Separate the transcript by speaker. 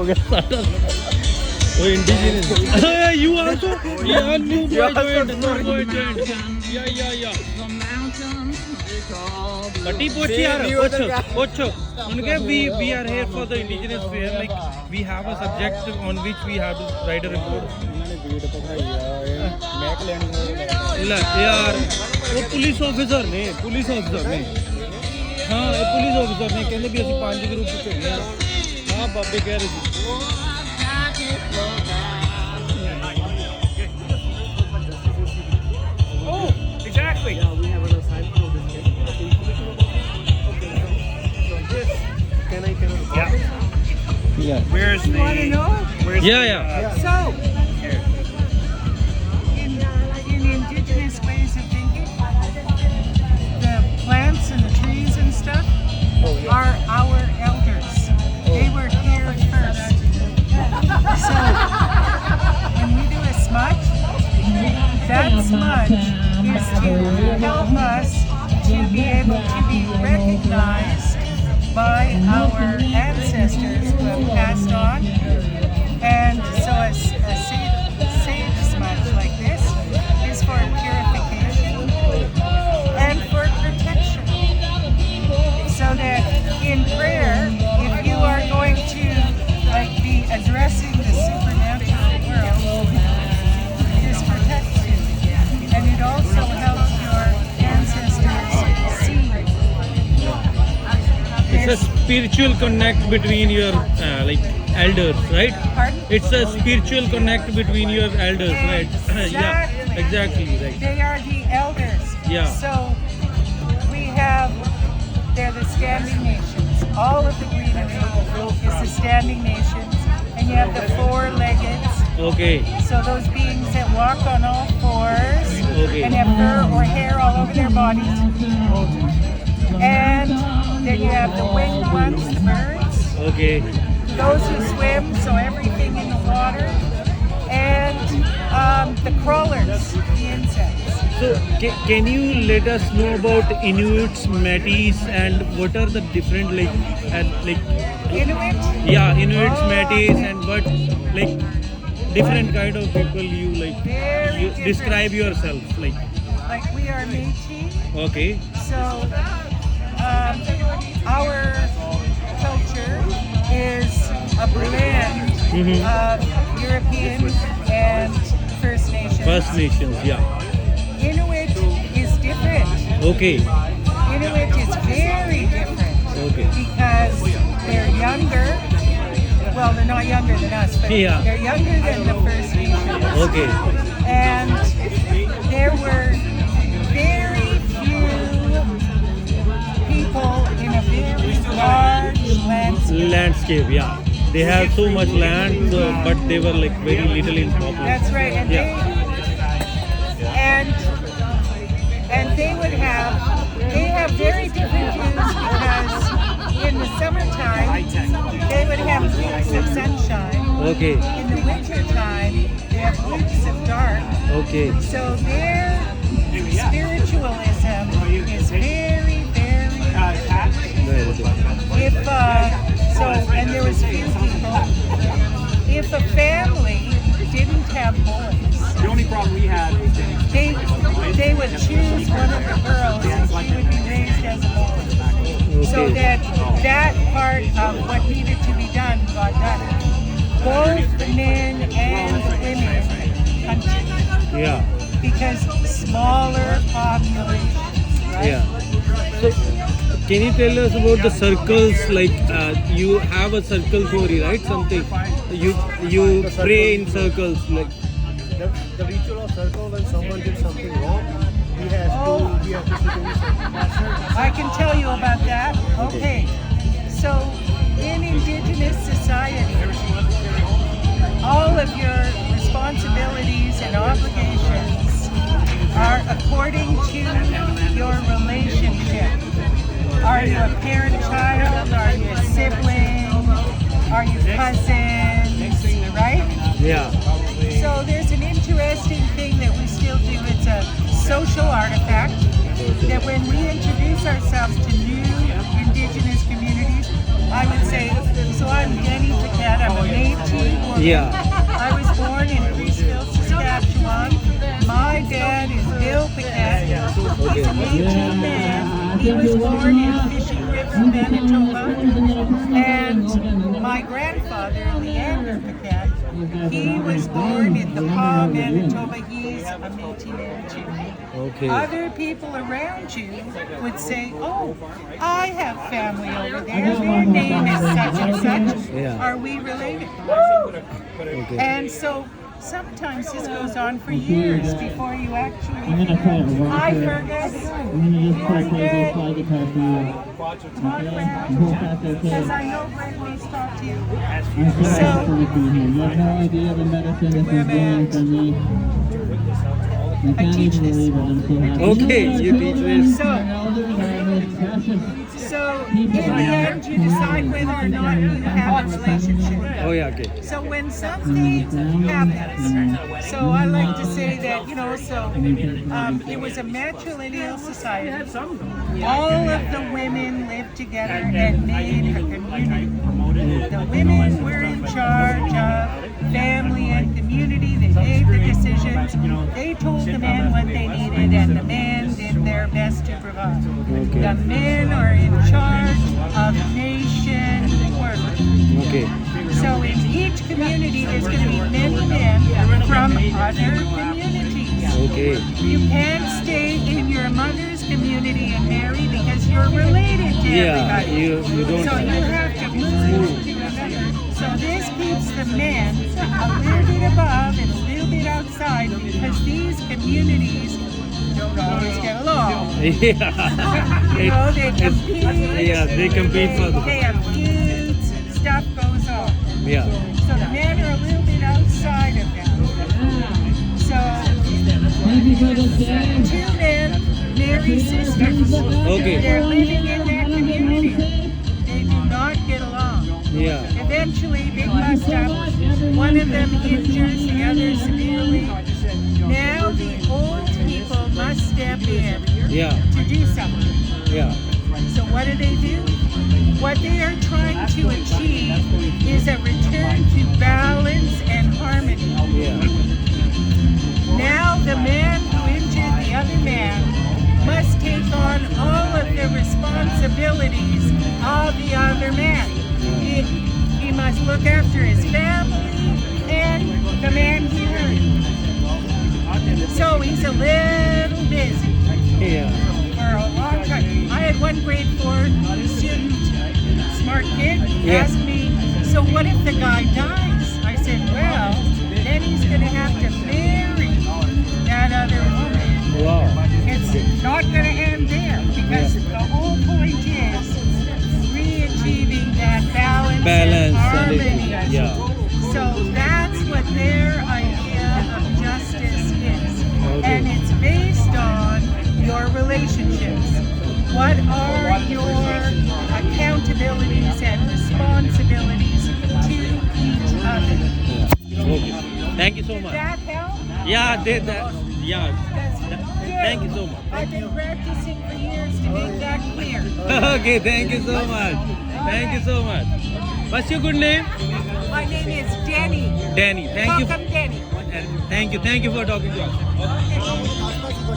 Speaker 1: Oh, indigenous. You also? Yeah, new boy joined. Yeah. Patti pochi ocho. We are here for the indigenous fair. Like we have a subject on which we have to write a report. यार वो police officer ने हाँ police officer ने कहते भी ਅਸੀਂ 5 group ਚ ਹੈਗੇ ਆ ਹਾਂ ਬਾਬੇ ਕਹਿ ਰਹੇ ਸੀ
Speaker 2: Oh, exactly. Yeah, we have an assignment for this kid. Can I?
Speaker 1: Yeah.
Speaker 2: Where's the?
Speaker 3: Want to know?
Speaker 1: Yeah.
Speaker 3: So, in indigenous ways of thinking, the plants and the trees and stuff are our elders. They were here first. So, when we do a smudge, that smudge is to help us to be able to be recognized by our ancestors who have passed on. And so a sage smudge like this is for purification and for protection. So that in prayer, if you are going to be addressing the supernatural world, this protects you. And it also helps your ancestors see.
Speaker 1: It's a spiritual connect between your elders, right?
Speaker 3: Pardon?
Speaker 1: It's a spiritual connect between your elders, right? Yeah, exactly, right.
Speaker 3: They are the elders.
Speaker 1: Yeah.
Speaker 3: So they're the standing nations. All of the greenery is the standing nations. And you have the four-leggeds.
Speaker 1: Okay.
Speaker 3: So those beings that walk on all fours and have fur or hair all over their bodies. And then you have the winged ones, the birds.
Speaker 1: Okay.
Speaker 3: Those who swim, so everything in the water. And the crawlers, the insects.
Speaker 1: So can you let us know about Inuits, Métis, and what are the different
Speaker 3: Inuit?
Speaker 1: Yeah, Inuits, Métis, and what different kind of people you
Speaker 3: Very
Speaker 1: you
Speaker 3: different.
Speaker 1: describe yourself
Speaker 3: Like we are Métis.
Speaker 1: Okay.
Speaker 3: So our culture is a blend of European and First Nations.
Speaker 1: First Nations, yeah.
Speaker 3: Inuit is different.
Speaker 1: Okay.
Speaker 3: Inuit is very different.
Speaker 1: Okay.
Speaker 3: Because they're younger. Well, they're not younger than us, but
Speaker 1: Yeah.
Speaker 3: they're younger than the First Nations.
Speaker 1: Okay.
Speaker 3: And there were very few people in a very large landscape.
Speaker 1: Yeah. They have so much land, but they were very little in population.
Speaker 3: That's right, and
Speaker 1: Yeah.
Speaker 3: they have very different views because in the summertime they would have weeks of sunshine.
Speaker 1: Okay.
Speaker 3: In the wintertime they have weeks of dark.
Speaker 1: Okay.
Speaker 3: So their spiritualism is very, very and there was few people. If a family didn't have boys,
Speaker 2: The only problem we had was
Speaker 3: they would choose one of the girls and she would be raised as a boy. So that part of what needed to be done got done. Both the men and the women hunted.
Speaker 1: Yeah.
Speaker 3: Because smaller populations, right?
Speaker 1: Yeah. So, can you tell us about the circles? You have a circle theory, right? Something you pray in circles,
Speaker 2: the ritual of circle when someone did something wrong. We have to sit in
Speaker 3: I can tell you about that. Okay. So in Indigenous society, all of your responsibilities and obligations are according to your relationship. Are you a parent-child? Are you a sibling? Are you cousins? Right?
Speaker 1: Yeah.
Speaker 3: So there's an interesting thing that we still do. It's a social artifact that when we introduce ourselves to new Indigenous communities, I would say So I'm Denny Paquette. I'm a Métis woman.
Speaker 1: Yeah.
Speaker 3: I was born in Priestville, Saskatchewan. My dad is Bill Paquette. He's a Métis man. He was born in Fishing River, Manitoba. And my grandfather, Leander Paquette, he was born in the Pas, Manitoba. He's a Métis man too.
Speaker 1: Okay.
Speaker 3: Other people around you would say, oh, I have family over there. Their name is such and such.
Speaker 1: Yeah.
Speaker 3: Are we related?
Speaker 1: Okay.
Speaker 3: And so sometimes this goes on for years before you actually.
Speaker 4: I'm gonna try it right
Speaker 3: Hi,
Speaker 4: here.
Speaker 3: Fergus.
Speaker 4: I'm gonna just try to
Speaker 3: Good.
Speaker 4: slide the car for you.
Speaker 3: Talk, Brad.
Speaker 4: I hope that's okay.
Speaker 3: Because I know Brad wants to talk to you.
Speaker 4: I'm so happy to be here. You have no idea the medicine this is doing for me. I can't
Speaker 3: teach
Speaker 4: even
Speaker 3: this.
Speaker 4: believe it. I'm so happy.
Speaker 1: Okay, you teach this.
Speaker 3: So,
Speaker 4: Elders are the precious.
Speaker 3: so in the end, you decide whether or not you have a relationship.
Speaker 1: Oh yeah, okay.
Speaker 3: So when something happens, so I like to say that, you know, so it was a matrilineal society. All of the women lived together and made a community. The women were in charge of family and community. They made the decisions. They told the men what they needed, and the men did their best to provide.
Speaker 1: Okay.
Speaker 3: The men are in charge of nation work.
Speaker 1: Okay.
Speaker 3: So in each community, there's going to be many men from other communities.
Speaker 1: Okay.
Speaker 3: You can't stay in your mother's community and marry because you're related to
Speaker 1: Yeah,
Speaker 3: everybody.
Speaker 1: you don't.
Speaker 3: So you have to move to another. So this keeps the men a little bit above and a little bit outside because these communities don't always get along.
Speaker 1: Yeah.
Speaker 3: You know, they compete.
Speaker 1: Yeah, they compete for the.
Speaker 3: They have feuds and stuff goes on.
Speaker 1: Yeah.
Speaker 3: So the men are a little bit outside of that. So
Speaker 4: Thank you for the day.
Speaker 3: two men marry sisters.
Speaker 1: Okay.
Speaker 3: They're living in that community. They do not get along.
Speaker 1: Yeah.
Speaker 3: Eventually, big bust up. One of them injures the other severely. Now the old people must step in
Speaker 1: Yeah.
Speaker 3: to do something.
Speaker 1: Yeah.
Speaker 3: So what do? What they are trying to achieve is a return to balance and harmony.
Speaker 1: Yeah.
Speaker 3: Now the man who injured the other man must take on all of the responsibilities of the other man. He must look after his family and the man he hurt. So he's a little busy
Speaker 1: Yeah.
Speaker 3: for a long time. I had one grade 4 student, smart kid,
Speaker 1: Yeah.
Speaker 3: ask me, so what if the guy dies? I said, well, then he's going to have to marry that other woman.
Speaker 1: Wow.
Speaker 3: It's not going to end there because the whole point is re-achieving that balance and harmony.
Speaker 1: Yeah.
Speaker 3: So that's what their idea of justice is.
Speaker 1: Okay.
Speaker 3: And it's based on your relationships. What are your accountabilities and responsibilities to each other?
Speaker 1: Yeah. Okay. Thank you so
Speaker 3: Did
Speaker 1: much.
Speaker 3: that help?
Speaker 1: Yeah, did that. Yeah. Thank you so much.
Speaker 3: I've been practicing for years to make that clear.
Speaker 1: Okay, thank you so much. Thank you so much. What's your good name?
Speaker 3: My name is Denny.
Speaker 1: Danny. Thank you.
Speaker 3: Welcome, Denny.
Speaker 1: And thank you for talking to us.